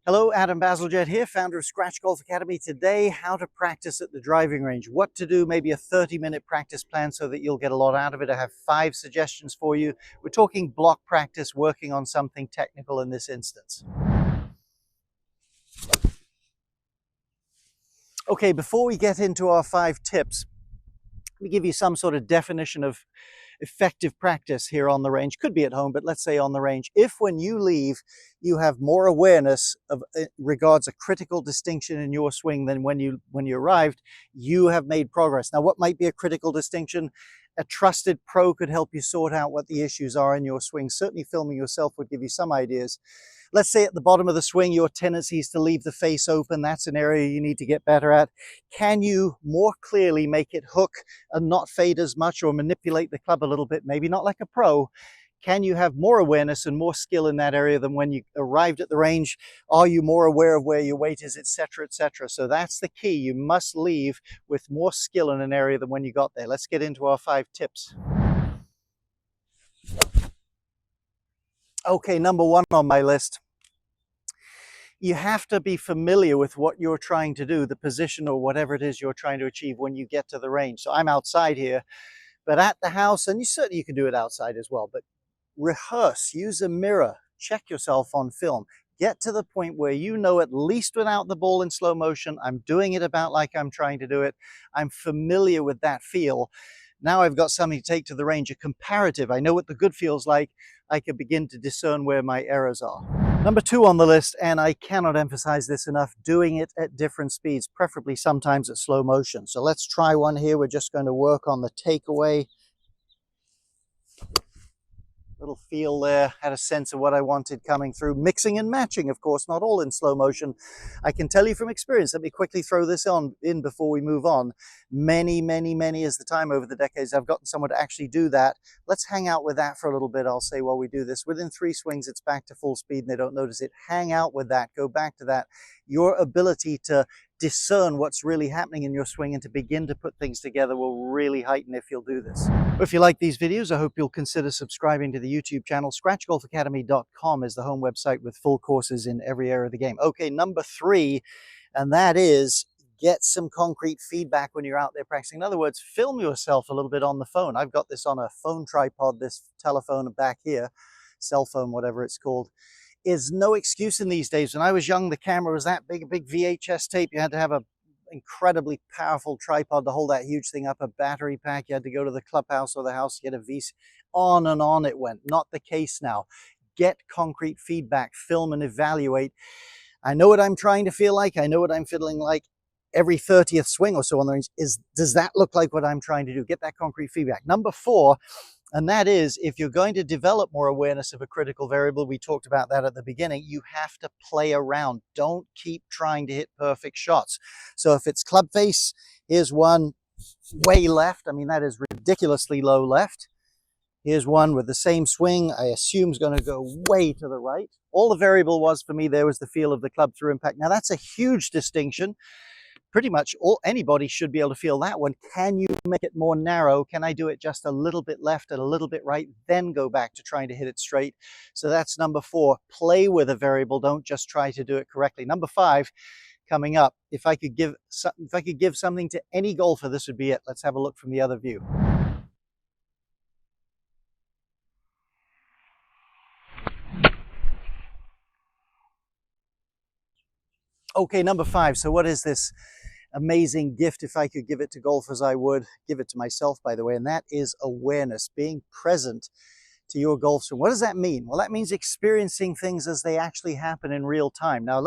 Hello, Adam Bazalgette here, founder of Scratch Golf Academy. Today, how to practice at the driving range. What to do, maybe a 30-minute practice plan so that you'll get a lot out of it. I have 5 suggestions for you. We're talking block practice, working on something technical in this instance. Okay, before we get into our 5 tips, let me give you some sort of definition of effective practice here on the range. Could be at home, but let's say on the range. If when you leave, you have more awareness of regards a critical distinction in your swing than when you arrived, you have made progress. Now, what might be a critical distinction? A trusted pro could help you sort out what the issues are in your swing. Certainly filming yourself would give you some ideas. Let's say at the bottom of the swing, your tendency is to leave the face open. That's an area you need to get better at. Can you more clearly make it hook and not fade as much, or manipulate the club a little bit? Maybe not like a pro. Can you have more awareness and more skill in that area than when you arrived at the range? Are you more aware of where your weight is, etc., etc.? So that's the key. You must leave with more skill in an area than when you got there. Let's get into our 5 tips. Okay, number 1 on my list. You have to be familiar with what you're trying to do, the position or whatever it is you're trying to achieve when you get to the range. So I'm outside here, but at the house, and you can do it outside as well, but rehearse, use a mirror, check yourself on film. Get to the point where you know, at least without the ball in slow motion, I'm doing it about like I'm trying to do it. I'm familiar with that feel. Now I've got something to take to the range, a comparative. I know what the good feels like. I can begin to discern where my errors are. Number 2 on the list, and I cannot emphasize this enough, doing it at different speeds, preferably sometimes at slow motion. So let's try one here. We're just going to work on the takeaway. Little feel there, had a sense of what I wanted coming through. Mixing and matching, of course, not all in slow motion. I can tell you from experience, let me quickly throw this in before we move on. Many is the time over the decades I've gotten someone to actually do that. Let's hang out with that for a little bit, I'll say, while we do this. Within 3 swings, it's back to full speed and they don't notice it. Hang out with that, go back to that. Your ability to discern what's really happening in your swing and to begin to put things together will really heighten if you'll do this. If you like these videos, I hope you'll consider subscribing to the YouTube channel. ScratchGolfAcademy.com is the home website with full courses in every area of the game. Okay, number 3, and that is get some concrete feedback when you're out there practicing. In other words, film yourself a little bit on the phone. I've got this on a phone tripod, this telephone back here, cell phone, whatever it's called. Is no excuse in these days. When I was young, the camera was that big, a big VHS tape. You had to have a incredibly powerful tripod to hold that huge thing up, a battery pack. You had to go to the clubhouse or the house, get a VC. On and on it went. Not the case now. Get concrete feedback, film and evaluate. I know what I'm trying to feel like. I know what I'm feeling like. Every 30th swing or so on the range, does that look like what I'm trying to do? Get that concrete feedback. Number 4, and that is, if you're going to develop more awareness of a critical variable, we talked about that at the beginning, you have to play around. Don't keep trying to hit perfect shots. So if it's club face, here's one way left. I mean, that is ridiculously low left. Here's one with the same swing, I assume is going to go way to the right. All the variable was for me there was the feel of the club through impact. Now that's a huge distinction. Pretty much anybody should be able to feel that one. Can you make it more narrow? Can I do it just a little bit left and a little bit right, then go back to trying to hit it straight? So that's number 4. Play with a variable. Don't just try to do it correctly. Number 5, coming up. If I could give something to any golfer, this would be it. Let's have a look from the other view. Okay, number 5. So what is this amazing gift? If I could give it to golfers, I would give it to myself, by the way, and that is awareness, being present to your golf swing. What does that mean? Well, that means experiencing things as they actually happen in real time. Now,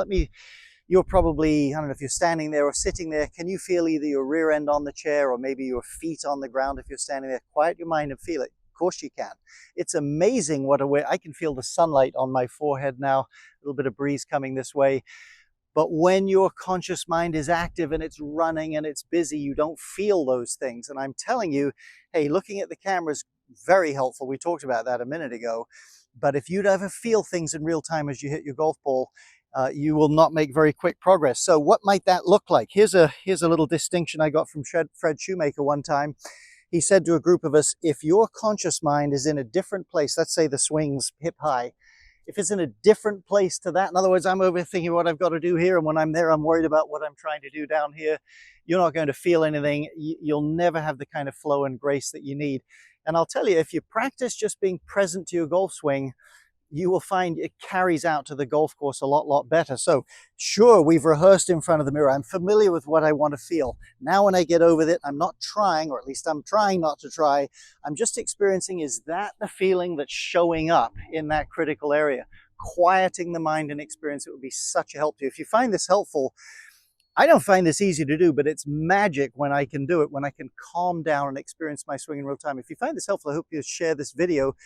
you're probably, I don't know if you're standing there or sitting there, can you feel either your rear end on the chair or maybe your feet on the ground if you're standing there? Quiet your mind and feel it. Of course you can. It's amazing what I can feel the sunlight on my forehead now, a little bit of breeze coming this way. But when your conscious mind is active and it's running and it's busy, you don't feel those things. And I'm telling you, hey, looking at the camera is very helpful. We talked about that a minute ago. But if you'd ever feel things in real time as you hit your golf ball, you will not make very quick progress. So what might that look like? Here's a little distinction I got from Fred Shoemaker one time. He said to a group of us, if your conscious mind is in a different place, let's say the swing's hip high, If it's in a different place to that, in other words, I'm overthinking what I've got to do here, and when I'm there, I'm worried about what I'm trying to do down here, you're not going to feel anything. You'll never have the kind of flow and grace that you need. And I'll tell you, if you practice just being present to your golf swing, you will find it carries out to the golf course a lot better. So sure, we've rehearsed in front of the mirror. I'm familiar with what I want to feel. Now when I get over it, I'm not trying, or at least I'm trying not to try. I'm just experiencing, is that the feeling that's showing up in that critical area? Quieting the mind and experience, it would be such a help to you. If you find this helpful, I don't find this easy to do, but it's magic when I can do it, when I can calm down and experience my swing in real time. If you find this helpful, I hope you'll share this video,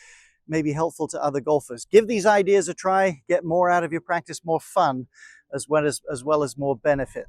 may be helpful to other golfers. Give these ideas a try, get more out of your practice, more fun, as well as more benefit.